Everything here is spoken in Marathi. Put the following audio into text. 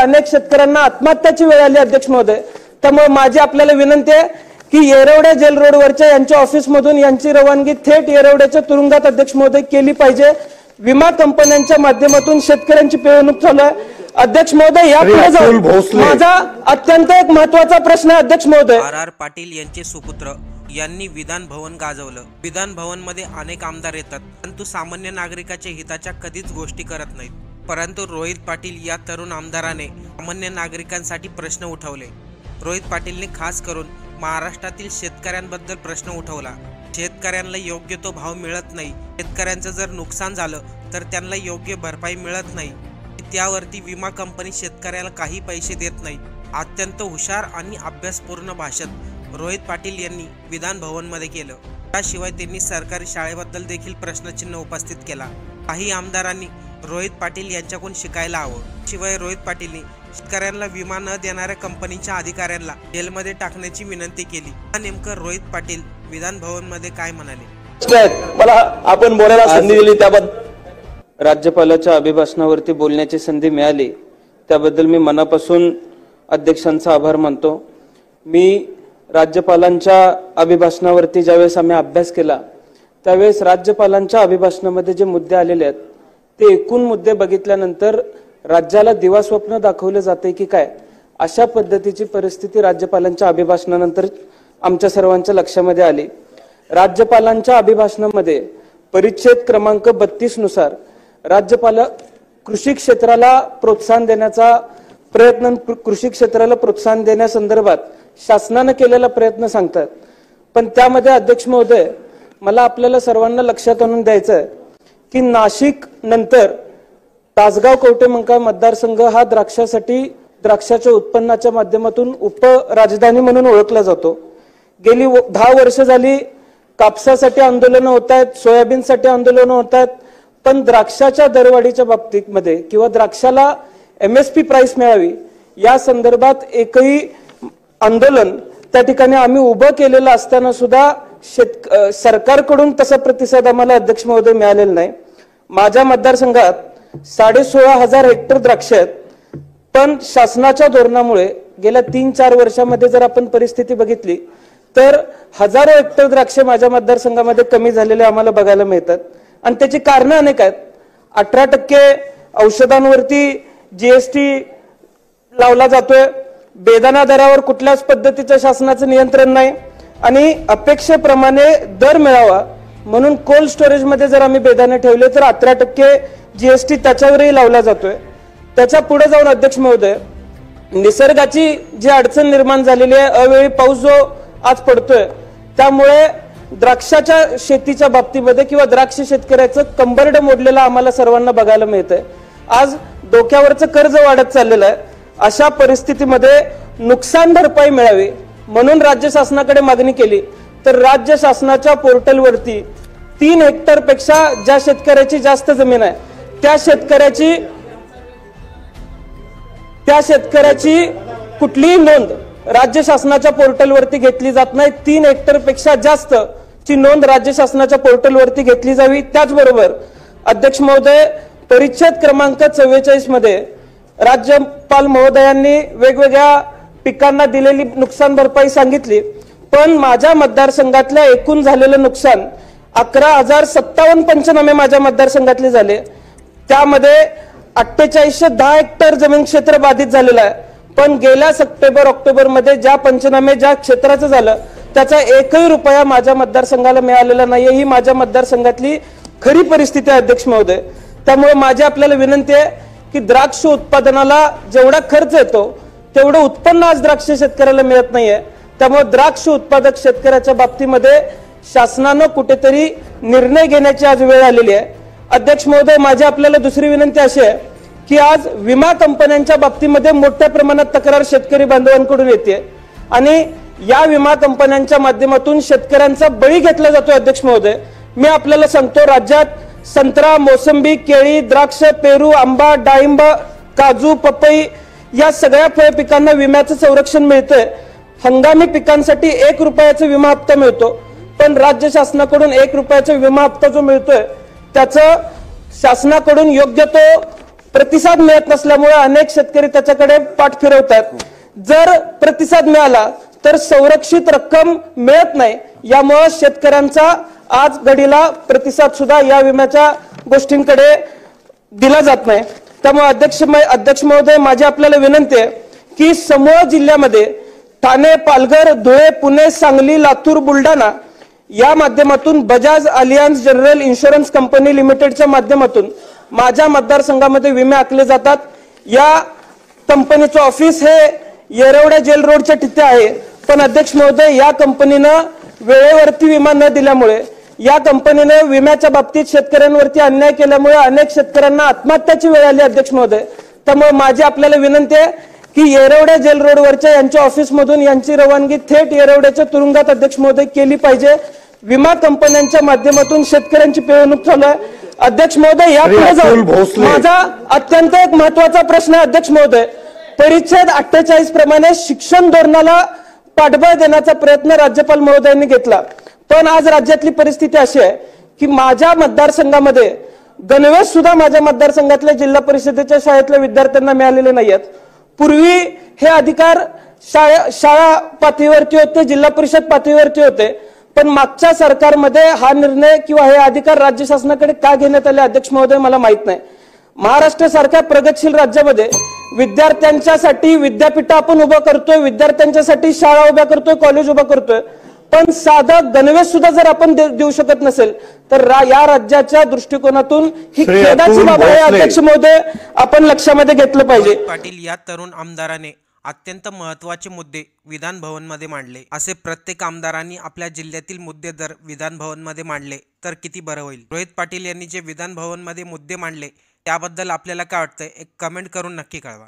अनेक शेतकऱ्यांना आत्महत्याची वेळ आली अध्यक्ष महोदय। त्यामुळे माझी आपल्याला विनंती आहे की येरवडा जेल रोडवरच्या यांच्या ऑफिसमधून यांची रवानगी थेट येरवड्याच्या तुरुंगात अध्यक्ष महोदय केली पाहिजे। विमा कंपन्यांच्या माध्यमातून शेतकऱ्यांची पिळवणूक चालू आहे अध्यक्ष महोदय। यापुढे जाऊन माझा अत्यंत एक महत्त्वाचा प्रश्न आहे अध्यक्ष महोदय। आर पाटील यांचे सुपुत्र यांनी विधान भवन गाजवलं। विधान भवन मध्ये अनेक आमदार येतात परंतु सामान्य नागरिकाच्या हिताच्या कधीच गोष्टी करत नाहीत। परंतु रोहित पाटील या तरुण आमदाराने सामान्य नागरिकांसाठी प्रश्न उठवले। रोहित पाटीलने खास करून महाराष्ट्रातील शेतकऱ्यांबद्दल प्रश्न उठवला। शेतकऱ्यांना योग्य तो भाव मिळत नाही, शेतकऱ्यांचं जर नुकसान झालं तर त्यांना योग्य भरपाई मिळत नाही, त्यावरती विमा कंपनी शेतकऱ्याला काही पैसे देत नाही। अत्यंत हुशार आणि अभ्यासपूर्ण भाषण रोहित पाटील यांनी विधान भवन मध्ये केलं। त्याशिवाय त्यांनी सरकारी शाळेबद्दल देखील प्रश्नचिन्ह उपस्थित केला। काही आमदारांनी रोहित पाटील यांच्याकडून शिकायला हवं। शिवाय रोहित पाटीलने शेतकऱ्यांना विमा न देणाऱ्या कंपनीच्या अधिकाऱ्यांना जेलमध्ये टाकण्याची विनंती केली। नेमकं रोहित पाटील विधान भवन मध्ये काय म्हणाले मला आपण बोलायला संधी दिली त्याबद्दल राज्यपालाच्या अभिभाषणावरती बोलण्याची संधी मिळाली त्याबद्दल मी मनापासून अध्यक्षांचा आभार मानतो। मी राज्यपालांच्या अभिभाषणावरती ज्यावेळेस आम्ही अभ्यास केला त्यावेळेस राज्यपालांच्या अभिभाषणामध्ये जे मुद्दे आलेले आहेत ते एकूण मुद्दे बघितल्यानंतर राज्याला दिवास्वप्न दाखवले जाते की काय अशा पद्धतीची परिस्थिती राज्यपालांच्या अभिभाषणानंतर आमच्या सर्वांच्या लक्षामध्ये आली। राज्यपालांच्या अभिभाषणामध्ये परिच्छेद क्रमांक 32 नुसार राज्यपाल कृषी क्षेत्राला प्रोत्साहन देण्याचा प्रयत्न कृषी क्षेत्राला प्रोत्साहन देण्यासंदर्भात शासनाने केलेला प्रयत्न सांगतात। पण त्यामध्ये अध्यक्ष महोदय मला आपल्याला सर्वांना लक्षात आणून द्यायचं आहे की नाशिक नंतर तासगाव कवठेमंकाळ मतदारसंघ हा द्राक्षाच्या उत्पन्नाच्या माध्यमातून उपराजधानी म्हणून ओळखला जातो। गेली 10 वर्ष झाली कापसासाठी आंदोलन होत आहेत, सोयाबीनसाठी आंदोलन होत आहेत, पण द्राक्षाच्या दरवाढीच्या बाबतीमध्ये किंवा द्राक्षाला MSP प्राइस मिळावी या संदर्भात एकही आंदोलन त्या ठिकाणी आम्ही उभं केलेलं असताना सुद्धा सरकारकडून तसा प्रतिसाद आम्हाला अध्यक्ष महोदय मिळालेला नाही। माझ्या मतदारसंघात 16,500 हेक्टर द्राक्ष आहेत, पण शासनाच्या धोरणामुळे गेल्या 3-4 वर्षामध्ये जर आपण परिस्थिती बघितली तर हजारो हेक्टर द्राक्ष माझ्या मतदारसंघामध्ये कमी झालेले आम्हाला बघायला मिळतात आणि त्याची कारणं अनेक आहेत। 18% औषधांवरती GST लावला जातोय, बेदाणा दरावर कुठल्याच पद्धतीचं शासनाचं नियंत्रण नाही आणि अपेक्षेप्रमाणे दर मिळावा म्हणून कोल्ड स्टोरेज मध्ये जर आम्ही बेदाणे ठेवले तर 18% GST त्याच्यावरही लावला जातोय। त्याच्या पुढे जाऊन अध्यक्ष महोदय निसर्गाची जी अडचण निर्माण झालेली आहे, अवेळी पाऊस जो आज पडतोय त्यामुळे द्राक्षाच्या शेतीच्या बाबतीमध्ये किंवा द्राक्ष शेतकऱ्याचं कंबरड मोडलेलं आम्हाला सर्वांना बघायला मिळतंय। आज डोक्यावरचं कर्ज वाढत चाललेलं आहे। अशा परिस्थितीमध्ये नुकसान भरपाई मिळावी म्हणून राज्य शासनाकडे मागणी केली तर राज्य शासनाच्या पोर्टलवरती 3 हेक्टर पेक्षा ज्या शेतकऱ्याची जास्त जमीन आहे त्या शेतकऱ्याची कुठलीही नोंद राज्य शासनाच्या पोर्टलवरती घेतली जात नाही। 3 हेक्टर पेक्षा जास्त ची नोंद राज्य शासनाच्या पोर्टलवरती घेतली जावी। त्याचबरोबर अध्यक्ष महोदय परिच्छेद क्रमांक 44 मध्ये राज्यपाल महोदयांनी वेगवेगळ्या पिकांना दिलेली नुकसान भरपाई सांगितली, पण माझ्या मतदारसंघातल्या एकूण झालेलं नुकसान 11,057 पंचनामे माझ्या मतदारसंघातले झाले। त्यामध्ये 4810 हेक्टर जमीन क्षेत्र बाधित झालेलं आहे, पण गेल्या सप्टेंबर-ऑक्टोबर मध्ये ज्या पंचनामे ज्या क्षेत्राचं झालं त्याचा एकही रुपया माझ्या मतदारसंघाला मिळालेला नाहीये। ही माझ्या मतदारसंघातली खरी परिस्थिती आहे अध्यक्ष महोदय। त्यामुळे माझी आपल्याला विनंती आहे की द्राक्ष उत्पादनाला जेवढा खर्च येतो तेवढं उत्पन्न आज द्राक्ष शेतकऱ्याला मिळत नाहीये। त्यामुळे द्राक्ष उत्पादक शेतकऱ्याच्या बाबतीमध्ये शासनानं कुठेतरी निर्णय घेण्याची आज वेळ आलेली आहे। अध्यक्ष महोदय माझी आपल्याला दुसरी विनंती अशी आहे की आज विमा कंपन्यांच्या बाबतीमध्ये मोठ्या प्रमाणात तक्रार शेतकरी बांधवांकडून येते आणि या विमा कंपन्यांच्या माध्यमातून शेतकऱ्यांचा बळी घेतला जातो। अध्यक्ष महोदय मी आपल्याला सांगतो राज्यात संत्रा, मोसंबी, केळी, द्राक्ष, पेरू, आंबा, डाळिंब, काजू, पपई या सगळ्या फळ पिकांना विम्याचं संरक्षण मिळतंय। हंगामी पिकांसाठी 1 रुपयाचा विमा हप्ता मिळतो, पण राज्य शासनाकडून 1 रुपयाचा विमा हप्ता जो मिळतोय त्याचं शासनाकडून योग्य तो प्रतिसाद मिळत नसल्यामुळे अनेक शेतकरी त्याच्याकडे पाठ फिरवतात। जर प्रतिसाद मिळाला तर संरक्षित रक्कम मिळत नाही, यामुळे शेतकऱ्यांचा आज घडीला प्रतिसाद सुद्धा या विम्याच्या गोष्टींकडे दिला जात नाही। त्यामुळे अध्यक्ष महोदय, माझी आपल्याला विनंती आहे की समूह जिल्ह्यामध्ये ठाणे, पालघर, धुळे, पुणे, सांगली, लातूर, बुलढाणा या माध्यमातून Bajaj Allianz general insurance company लिमिटेडच्या माध्यमातून माझ्या मतदारसंघामध्ये विमे आखले जातात। या कंपनीचं ऑफिस हे येरवडा जेल रोडच्या तिथे आहे, पण अध्यक्ष महोदय, या कंपनीनं वेळेवरती विमा न दिल्यामुळे, या कंपनीने विम्याच्या बाबतीत शेतकऱ्यांवरती अन्याय केल्यामुळे अनेक शेतकऱ्यांना आत्महत्याची वेळ आली अध्यक्ष महोदय। त्यामुळे माझी आपल्याला विनंती आहे की येरवडा जेल रोडवरच्या यांच्या ऑफिसमधून यांची रवानगी थेट येरवड्याच्या तुरुंगात अध्यक्ष महोदय केली पाहिजे। विमा कंपन्यांच्या माध्यमातून शेतकऱ्यांची पिळवणूक चालू आहे। अध्यक्ष महोदय, यापुढे जाऊन माझा अत्यंत एक महत्वाचा प्रश्न आहे अध्यक्ष महोदय, परिच्छेद 48 प्रमाणे शिक्षण धोरणाला पाठबळ देण्याचा प्रयत्न राज्यपाल महोदयांनी घेतला, पण आज राज्यातली परिस्थिती अशी आहे की माझ्या मतदारसंघामध्ये गणवेश सुद्धा माझ्या मतदारसंघातल्या जिल्हा परिषदेच्या शाळेतल्या विद्यार्थ्यांना मिळालेले नाहीत। पूर्वी हे अधिकार शाळा पातळीवरती होते, जिल्हा परिषद पातळीवरती होते, पण मागच्या सरकारमध्ये हा निर्णय किंवा हे अधिकार राज्य शासनाकडे का घेण्यात आले अध्यक्ष महोदय मला माहित नाही। महाराष्ट्र सारख्या प्रगतशील राज्यामध्ये विद्यार्थ्यांच्यासाठी विद्यापीठ आपण उभं करतोय, विद्यार्थ्यांच्यासाठी शाळा उभ्या करतोय, कॉलेज उभं करतोय, पण साधा गणवेश सुद्धा जर आपण देऊ शकत नसेल तर या राज्याच्या दृष्टिकोनातून ही खेदाची बाब आहे अध्यक्ष महोदय, आपण लक्षामध्ये घेतलं पाहिजे। पाटील या तरुण आमदाराने अत्यंत महत्त्वाचे मुद्दे विधान भवनमध्ये मांडले। असे प्रत्येक आमदारांनी आपल्या जिल्ह्यातील मुद्दे जर विधान भवनमध्ये मांडले तर किती बरं होईल। रोहित पाटील यांनी जे विधान भवनमध्ये मुद्दे मांडले त्याबद्दल आपल्याला काय वाटतंय, एक कमेंट करून नक्की कळवा।